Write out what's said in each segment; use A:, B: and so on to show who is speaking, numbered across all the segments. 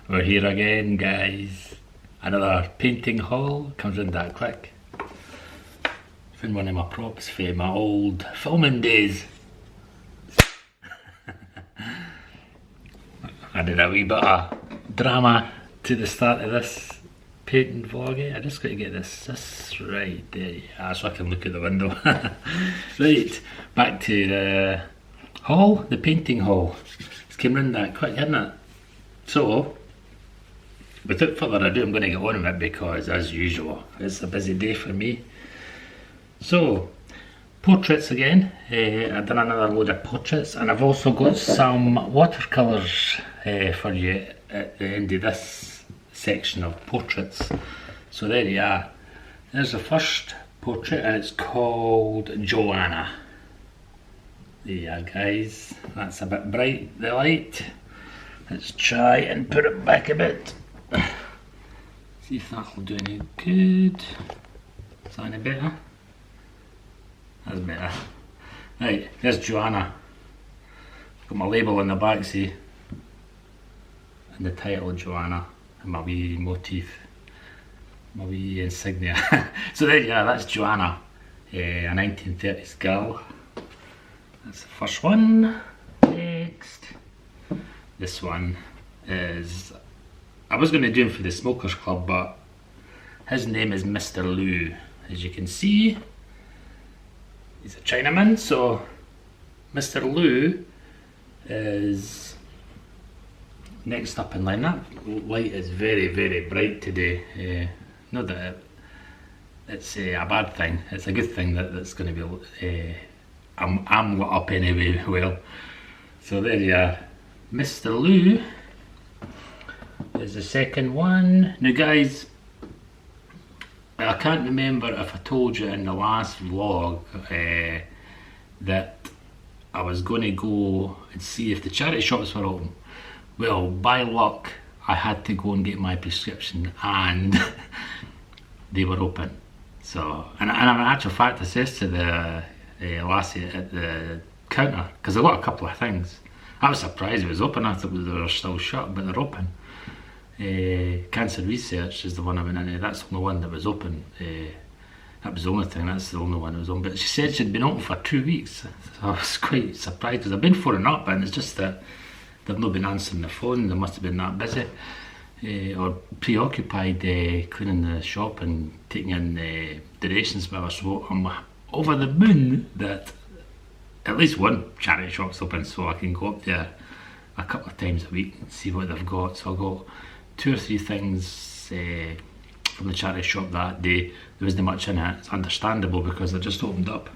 A: We're here again, guys. Another painting haul. Comes in that quick. Found one of my props for my old filming days. I did a wee bit of drama to the start of this painting vlog. I just got to get this right there, yeah, so I can look at the window. Right, back to the haul, the painting haul. It's came in that quick, isn't it? So, without further ado, I'm going to get on with it because, as usual, it's a busy day for me. So, portraits again. I've done another load of portraits, and I've also got some watercolours for you at the end of this section of portraits. So there you are. There's the first portrait, and it's called Joanna. There you are, guys. That's a bit bright, the light. Let's try and put it back a bit. See if that'll do any good. Is that any better? That's better. Right, there's Joanna. Got my label on the back, see? And the title, Joanna. And my wee motif. My wee insignia. So there you are, that's Joanna. A 1930s girl. That's the first one. Next. This one is, I was going to do him for the Smokers Club, but his name is Mr. Lou. As you can see, he's a Chinaman, so Mr. Lou is next up in line. That light is very, very bright today. Not that it's a bad thing, it's a good thing that it's going to be, I'm lit up anyway, well. So there you are. Mr. Lou is the second one. Now guys, I can't remember if I told you in the last vlog that I was going to go and see if the charity shops were open. Well, by luck, I had to go and get my prescription, and they were open. So, and in actual fact, I says to the lassie at the counter, because I got a couple of things. I was surprised it was open. I thought they were still shut, but they're open. Cancer research is the one I went into. That's the only one that was open. That was the only thing, that's the only one that was open. But she said she'd been open for 2 weeks. So I was quite surprised, because I've been phoning up, and it's just that they've not been answering the phone. They must have been that busy. Or preoccupied cleaning the shop and taking in donations. So I'm over the moon that at least one charity shop's open, so I can go up there a couple of times a week and see what they've got. So I got 2 or 3 things from the charity shop that day. There wasn't much in it. It's understandable because they just opened up,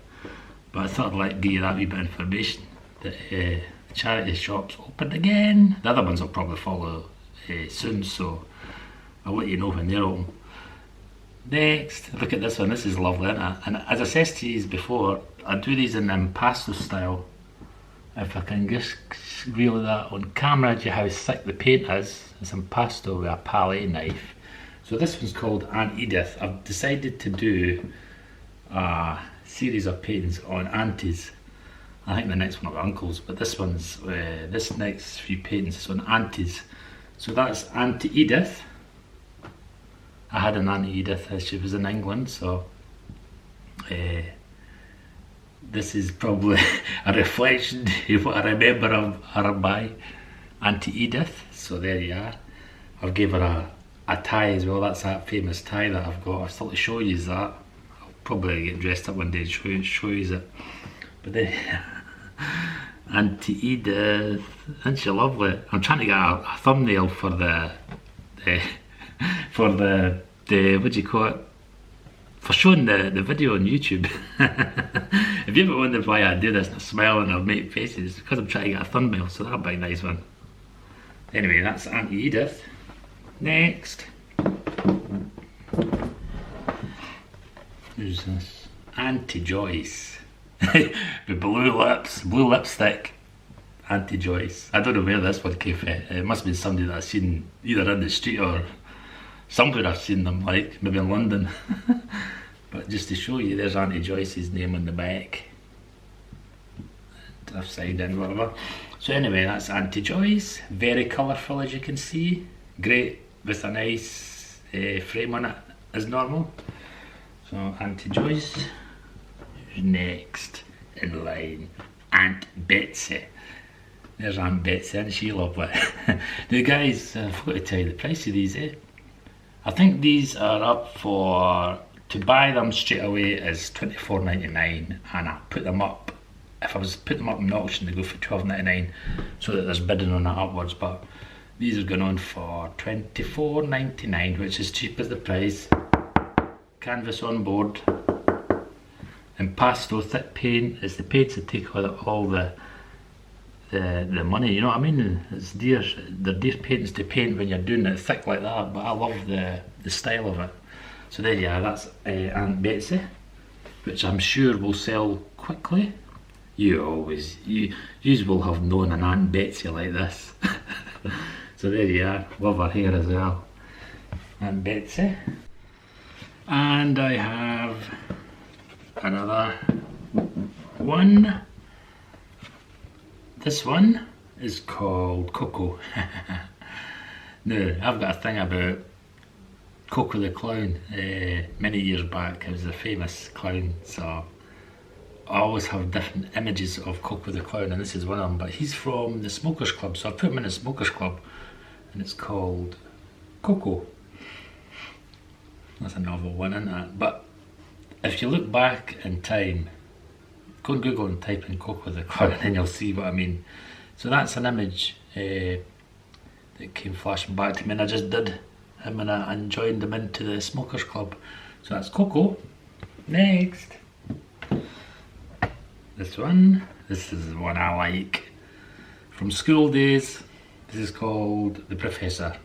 A: but I thought I'd like give you that wee bit of information that the charity shop's open again. The other ones will probably follow soon, so I'll let you know when they're open. Next, look at this one. This is lovely, isn't it? And as I said to you before, I do these in impasto style. If I can just reel that on camera to how thick the paint is. It's impasto with a palette knife. So this one's called Auntie Edith. I've decided to do a series of paintings on aunties. I think the next one will be uncles, but this one's, this next few paintings is on aunties. So that's Auntie Edith. I had an Auntie Edith as she was in England, so this is probably a reflection of what I remember of her by, Auntie Edith. So there you are. I've gave her a tie as well. That's that famous tie that I've got. I'll still to show you that. I'll probably get dressed up one day and show you it. But then Auntie Edith, isn't she lovely? I'm trying to get a thumbnail for the what do you call it? For showing the video on YouTube. If you ever wondered why I do this and I smile and I make faces, it's because I'm trying to get a thumbnail, so that'll be a nice one. Anyway, that's Auntie Edith. Next. Who's this? Auntie Joyce. With blue lips, blue lipstick. Auntie Joyce. I don't know where this one came from. It must have been somebody that I've seen either in the street or somewhere I've seen them, like maybe in London. But just to show you, there's Auntie Joyce's name on the back. Upside down, whatever. So anyway, that's Auntie Joyce, very colourful as you can see, great with a nice frame on it as normal. So Auntie Joyce. Who's next in line? Aunt Betsy. There's Aunt Betsy, and she lovely. Now guys, I forgot to tell you the price of these, eh? I think these are up for, to buy them straight away is $24.99, and I put them up, if I was to put them up in auction, they go for $12.99, so that there's bidding on that upwards, but these are going on for $24.99, which is cheap as the price. Canvas on board, and pastel thick paint is the paint to take all the money, you know what I mean? It's dear, they're dear paintings to paint when you're doing it thick like that, but I love the style of it. So there you are, that's Aunt Betsy, which I'm sure will sell quickly. You will have known an Aunt Betsy like this. So there you are, love her hair as well, Aunt Betsy. And I have another one. This one is called Coco. Now, I've got a thing about Coco the clown. Many years back, he was a famous clown, so I always have different images of Coco the clown, and this is one of them. But he's from the Smokers Club, so I put him in the Smokers Club, and it's called Coco. That's a novel one, isn't it? But if you look back in time, go on Google and type in Coco the clown and you'll see what I mean. So that's an image that came flashing back to me, and I just did him and joined him into the Smokers Club. So that's Coco. Next. This one. This is the one I like. From school days. This is called The Professor.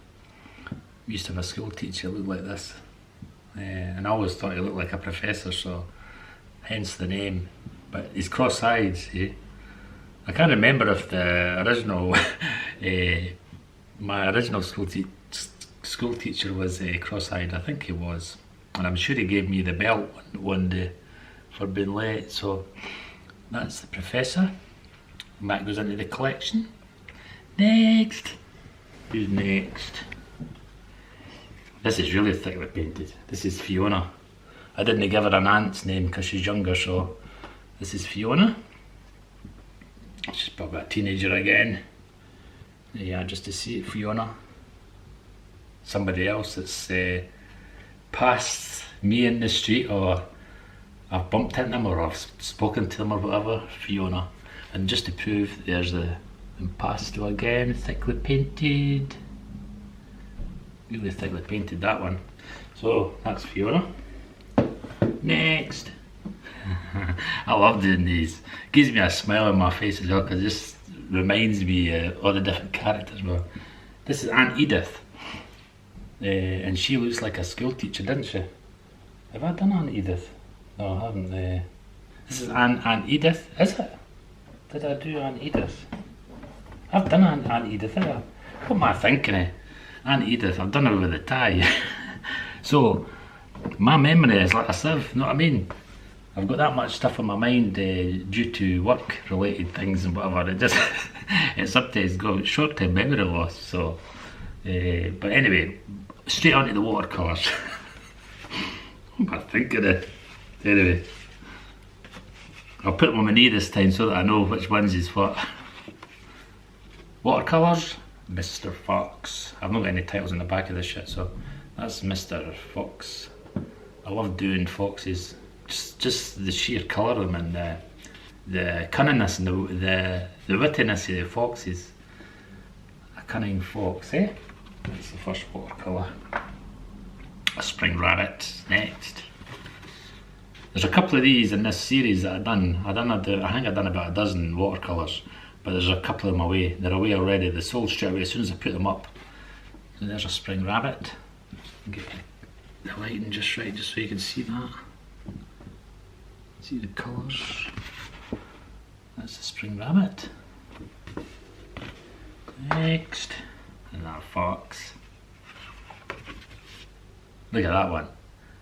A: We used to have a school teacher look like this. And I always thought he looked like a professor, so hence the name. But he's cross-eyed, see? I can't remember if the original, my original school teacher was cross-eyed. I think he was. And I'm sure he gave me the belt one day for being late. So that's The Professor. And that goes into the collection. Next. Who's next? This is really thickly painted. This is Fiona. I didn't give her an aunt's name because she's younger, so this is Fiona. She's probably a teenager again. Yeah, just to see it, Fiona. Somebody else that's passed me in the street, or I've bumped into them, or I've spoken to them or whatever. Fiona. And just to prove, there's the impasto again, thickly painted. Really thickly painted, that one. So that's Fiona. Next. I love doing these. Gives me a smile on my face as well, because it just reminds me all the different characters. Well, this is Aunt Edith, and she looks like a school teacher, didn't she? Have I done Aunt Edith? No, I haven't. This is Aunt Edith, is it? Did I do Aunt Edith? I've done Aunt Edith, haven't I? What am I thinking of? Aunt Edith, I've done her with a tie. So, my memory is like a sieve, you know what I mean? I've got that much stuff on my mind due to work related things and whatever. It just, it sometimes goes short-term memory loss, so. But anyway, straight onto the watercolours. What am I thinking of? Anyway, I'll put them on my knee this time so that I know which ones is what. Watercolours. Mr. Fox. I've not got any titles on the back of this shit, so that's Mr. Fox. I love doing foxes. Just the sheer colour of them, and the cunningness and the wittiness of the foxes. A cunning fox, eh? That's the first watercolour. A spring rabbit. Next. There's a couple of these in this series that I've done. I think I've done about a dozen watercolours. But there's a couple of them away. They're away already. They sold straight away as soon as I put them up. So there's a spring rabbit. Get the lighting just right, just so you can see that. See the colours. That's the spring rabbit. Next, and that fox. Look at that one.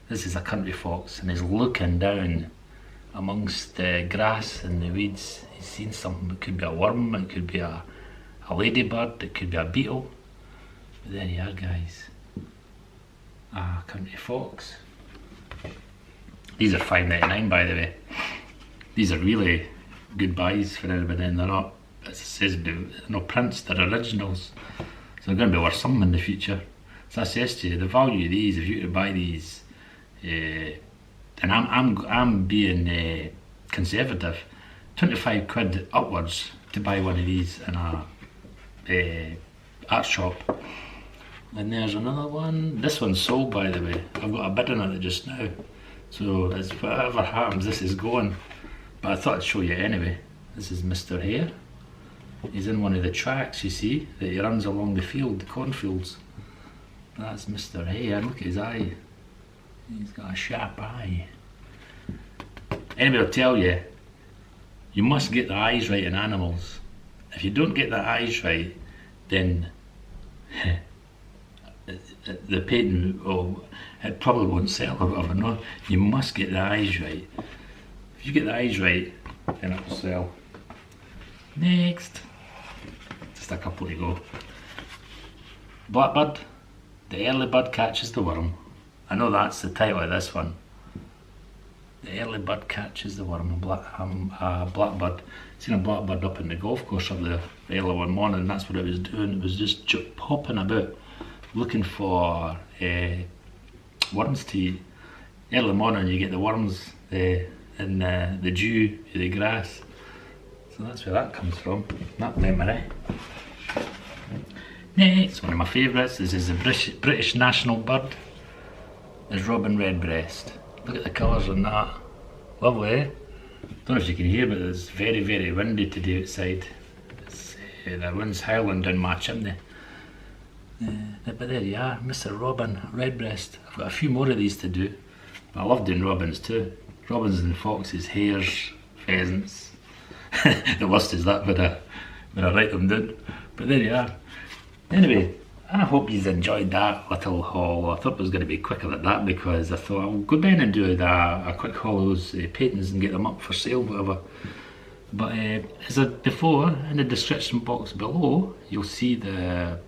A: This is a country fox, and he's looking down amongst the grass and the weeds, he's seen something. It could be a worm, it could be a ladybird, it could be a beetle. But there you are, guys. A country fox. These are $5.99, by the way. These are really good buys for everybody, and they're not, as it says, no prints, they're originals. So they're going to be worth something in the future. So I says to you, the value of these, if you were to buy these, and I'm being conservative, 25 quid upwards to buy one of these in a art shop. And there's another one. This one's sold, by the way. I've got a bid on it just now. So as whatever happens, this is going. But I thought I'd show you anyway. This is Mr. Hare. He's in one of the tracks, you see, that he runs along the field, the cornfields. That's Mr. Hare. Look at his eye. He's got a sharp eye. Anyway, I'll tell you, you must get the eyes right in animals. If you don't get the eyes right, then the painting, it probably won't sell. Or not. You must get the eyes right. If you get the eyes right, then it will sell. Next, just a couple to go. Blackbird, the early bird catches the worm. I know that's the title of this one. The early bird catches the worm. Blackbird. Seen a blackbird up in the golf course up there early one morning, and that's what it was doing. It was just popping about, looking for worms to eat. Early morning, you get the worms in the dew of the grass. So that's where that comes from, that memory. Next, one of my favourites, this is the British national bird, is robin redbreast. Look at the colours on that. Lovely, eh? Don't know if you can hear, but it's very, very windy today outside. The wind's howling down my chimney. But there you are, Mr. Robin Redbreast. I've got a few more of these to do. But I love doing robins too. Robins and foxes, hares, pheasants. The list is that when I write them down. But there you are. Anyway, I hope you enjoyed that little haul. I thought it was going to be quicker than that because I thought I'll go down and do a quick haul of those paintings and get them up for sale, whatever. But as I before, in the description box below, you'll see the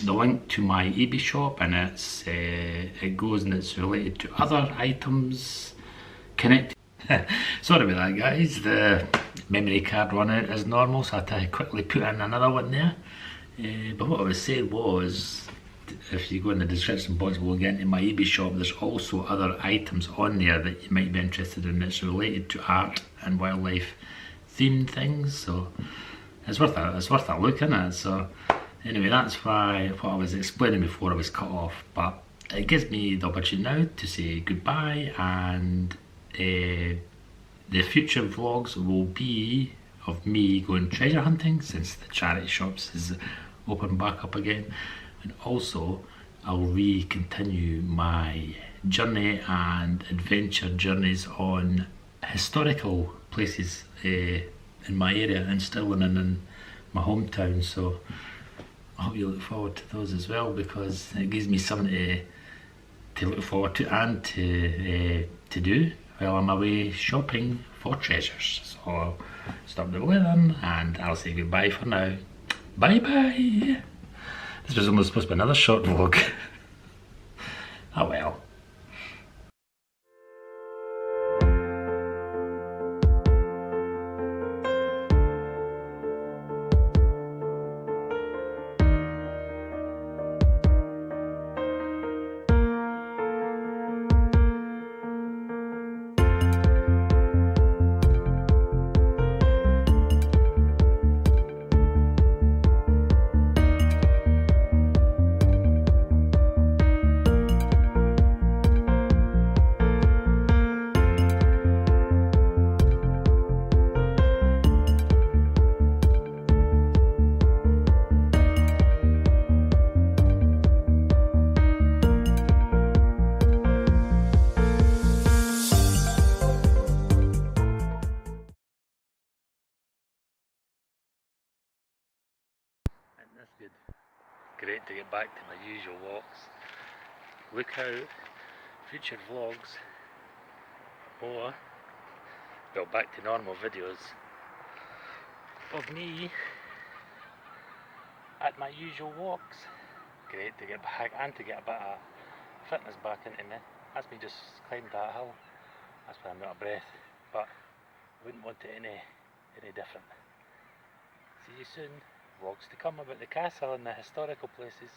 A: link to my eBay shop, and it goes and it's related to other items connected. Sorry about that, guys. The memory card ran out as normal, so I had to quickly put in another one there. But what I was saying was, if you go in the description box, we'll get into my eBay shop. There's also other items on there that you might be interested in. It's related to art and wildlife themed things, so it's worth a look, isn't it? So anyway, that's why what I was explaining before I was cut off. But it gives me the opportunity now to say goodbye, and the future vlogs will be of me going treasure hunting since the charity shops is open back up again, and also I'll continue my journey and adventure journeys on historical places in my area in Stirling and in my hometown. So I hope you look forward to those as well, because it gives me something to look forward to and to do while I'm away shopping for treasures. So I'll stop the video then, and I'll say goodbye for now. Bye bye. This was almost supposed to be another short vlog. Oh well. That's good. Great to get back to my usual walks. Look out, future vlogs, or Well, back to normal videos of me at my usual walks. Great to get back and to get a bit of fitness back into me. That's me just climbed that hill. That's why I'm out of breath, but I wouldn't want it any different. See you soon. Vlogs to come about the castle and the historical places.